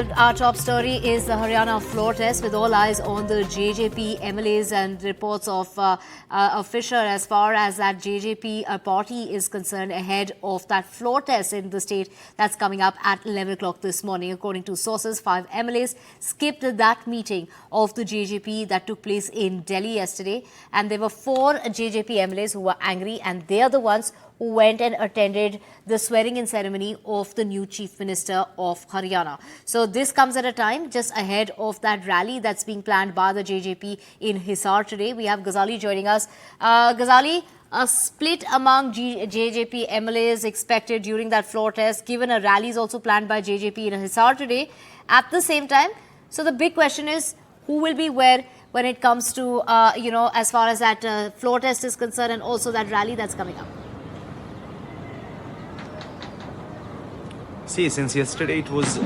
Our top story is the Haryana floor test, with all eyes on the JJP MLAs and reports of a fissure as far as that JJP party is concerned ahead of that floor test in the state that's coming up at 11 o'clock this morning. According to sources, 5 MLAs skipped that meeting of the JJP that took place in Delhi yesterday, and there were 4 JJP MLAs who were angry, and they are the ones who went and attended the swearing-in ceremony of the new Chief Minister of Haryana. So this comes at a time just ahead of that rally that's being planned by the JJP in Hisar today. We have Ghazali joining us. Ghazali, a split among JJP MLAs expected during that floor test, given a rally is also planned by JJP in Hisar today at the same time. So the big question is, who will be where when it comes to, as far as that floor test is concerned, and also that rally that's coming up? See, since yesterday it was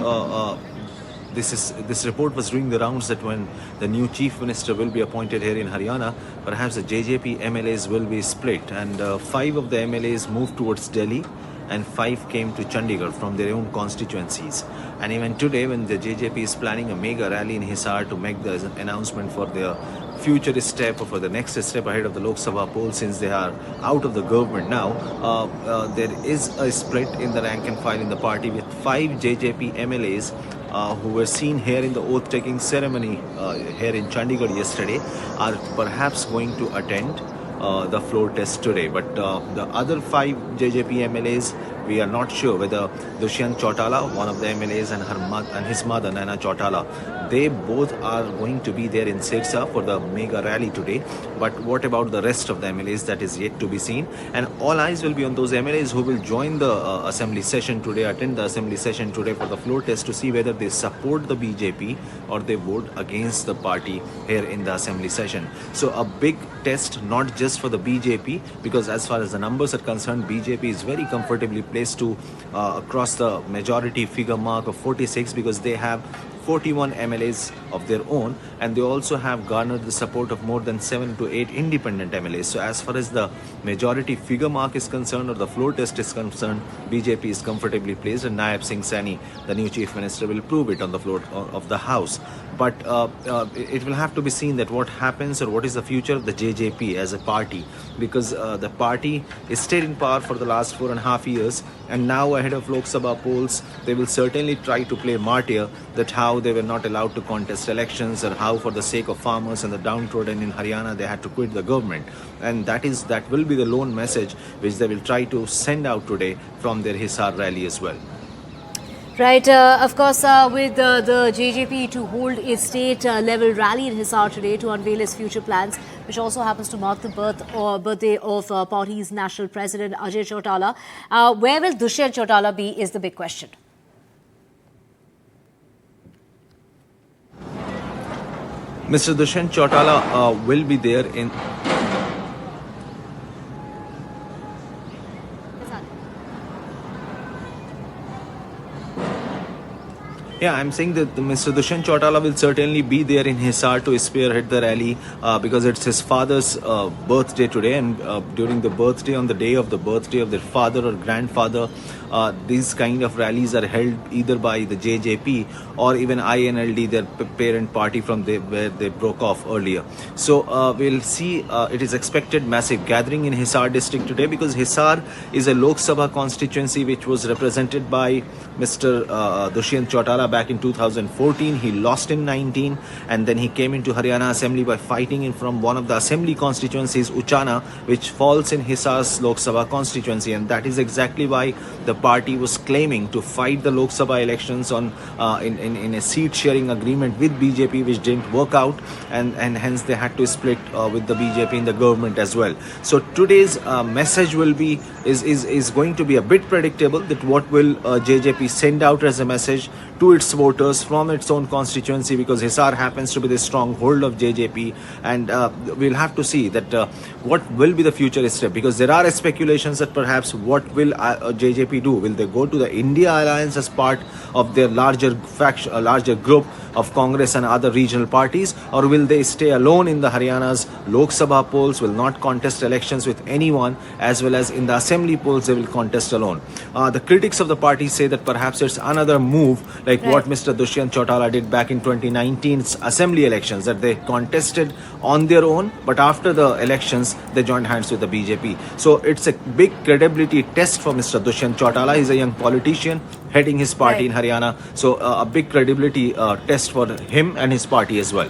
this report was doing the rounds that when the new chief minister will be appointed here in Haryana, perhaps the JJP MLAs will be split, and 5 of the MLAs moved towards Delhi and 5 came to Chandigarh from their own constituencies. And even today, when the JJP is planning a mega rally in Hisar to make the announcement for their future step or for the next step ahead of the Lok Sabha poll, since they are out of the government now, there is a split in the rank and file in the party, with 5 JJP MLAs who were seen here in the oath-taking ceremony here in Chandigarh yesterday are perhaps going to attend the floor test today. But the other 5 JJP MLAs, we are not sure whether Dushyant Chautala, one of the MLAs, and his mother Naina Chautala, they both are going to be there in Sirsa for the mega rally today. But what about the rest of the MLAs? That is yet to be seen. And all eyes will be on those MLAs who will join the assembly session today, attend the assembly session today for the floor test, to see whether they support the BJP or they vote against the party here in the assembly session. So a big test, not just for the BJP, because as far as the numbers are concerned, BJP is very comfortably placed to cross the majority figure mark of 46, because they have 41 MLAs of their own, and they also have garnered the support of more than 7 to 8 independent MLAs. So as far as the majority figure mark is concerned, or the floor test is concerned, BJP is comfortably placed, and Nayab Saini, the new chief minister, will prove it on the floor of the house. But it will have to be seen that what happens, or what is the future of the JJP as a party, because the party is stayed in power for the last 4.5 years, and now ahead of Lok Sabha polls, they will certainly try to play martyr, that how they were not allowed to contest elections, or how for the sake of farmers and the downtrodden in Haryana they had to quit the government. And that will be the lone message which they will try to send out today from their Hisar rally as well. Right, of course, with the JJP to hold a state-level rally in Hisar today to unveil its future plans, which also happens to mark the birthday of party's national president, Ajay Chautala. Where will Dushyant Chautala be is the big question. Mr. Dushyant Chautala will be there in... Yeah, I'm saying that Mr. Dushyant Chautala will certainly be there in Hisar to spearhead the rally, because it's his father's birthday today, and during the birthday, on the day of the birthday of their father or grandfather, these kind of rallies are held either by the JJP or even INLD, their parent party from where they broke off earlier. So we'll see. It is expected massive gathering in Hisar district today, because Hisar is a Lok Sabha constituency which was represented by Mr. Dushyant Chautala back in 2014. He lost in 19, and then he came into Haryana Assembly by fighting in from one of the assembly constituencies, Uchana, which falls in Hisar's Lok Sabha constituency, and that is exactly why the party was claiming to fight the Lok Sabha elections on in a seat sharing agreement with BJP, which didn't work out, and hence they had to split with the BJP in the government as well. So today's message will be is going to be a bit predictable, that what will JJP send out as a message to its voters from its own constituency, because Hisar happens to be the stronghold of JJP, and we'll have to see that what will be the future step, because there are speculations that perhaps what will JJP do? Will they go to the India alliance as part of their larger faction, larger group, of Congress and other regional parties, or will they stay alone in the Haryana's Lok Sabha polls, will not contest elections with anyone, as well as in the assembly polls they will contest alone. The critics of the party say that perhaps it's another move like what Mr. Dushyant Chautala did back in 2019's assembly elections, that they contested on their own, but after the elections they joined hands with the BJP. So it's a big credibility test for Mr. Dushyant Chautala. He's a young politician heading his party in Haryana. So a big credibility test for him and his party as well.